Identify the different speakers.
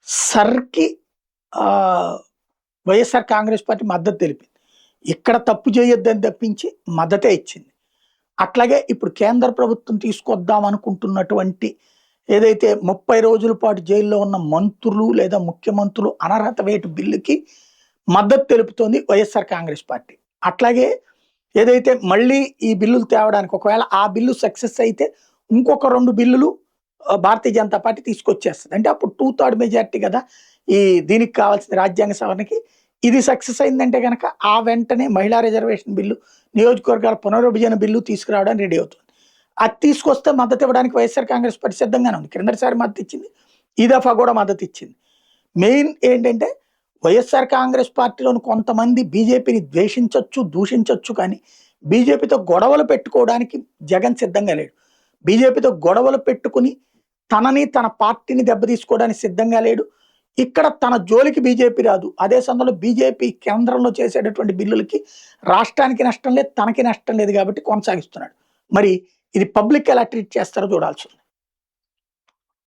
Speaker 1: సర్‌కి ఆహ్, వైఎస్ఆర్ కాంగ్రెస్ పార్టీ మద్దతు తెలిపింది. ఇక్కడ తప్పు చేయొద్దని తప్పించి మద్దతే ఇచ్చింది. అట్లాగే ఇప్పుడు కేంద్ర ప్రభుత్వం తీసుకొద్దాం అనుకుంటున్నటువంటి ఏదైతే 30 రోజుల పాటు జైల్లో ఉన్న మంత్రులు లేదా ముఖ్యమంత్రులు అనర్హత వేటు బిల్లుకి మద్దతు తెలుపుతోంది వైఎస్ఆర్ కాంగ్రెస్ పార్టీ. అట్లాగే ఏదైతే మళ్ళీ ఈ బిల్లులు తేవడానికి ఒకవేళ ఆ బిల్లు సక్సెస్ అయితే ఇంకొక 2 బిల్లులు భారతీయ జనతా పార్టీ తీసుకొచ్చేస్తది. అంటే అప్పుడు 2/3 మెజారిటీ కదా! ఈ దీనికి కావాల్సిన రాజ్యాంగ సవరణకి. ఇది సక్సెస్ అయిందంటే గనక ఆ వెంటనే మహిళా రిజర్వేషన్ బిల్లు, నియోజకవర్గాల పునర్విభజన బిల్లు తీసుకురావడానికి రెడీ అవుతుంది. అది తీసుకొస్తే మద్దతు ఇవ్వడానికి వైఎస్ఆర్ కాంగ్రెస్ పార్టీ సిద్ధంగానే ఉంది. క్రిందటిసారి మద్దతిచ్చింది. ఈ దఫా కూడా మద్దతిచ్చింది. మెయిన్ ఏంటంటే వైఎస్ఆర్ కాంగ్రెస్ పార్టీలోని కొంతమంది బీజేపీని ద్వేషించొచ్చు, దూషించొచ్చు కానీ బీజేపీతో గొడవలు పెట్టుకోవడానికి జగన్ సిద్ధంగా లేడు. బీజేపీతో గొడవలు పెట్టుకుని తనని, తన పార్టీని దెబ్బతీసుకోవడానికి సిద్ధంగా లేడు. ఇక్కడ తన జోలికి బీజేపీ రాదు. అదే సమయంలో బీజేపీ కేంద్రంలో చేసేటటువంటి బిల్లులకి రాష్ట్రానికి నష్టం లేదు, తనకి నష్టం లేదు కాబట్టి కొనసాగిస్తున్నాడు. మరి ఇది పబ్లిక్ ఎలా ట్రీట్ చేస్తారో చూడాల్సి ఉంది.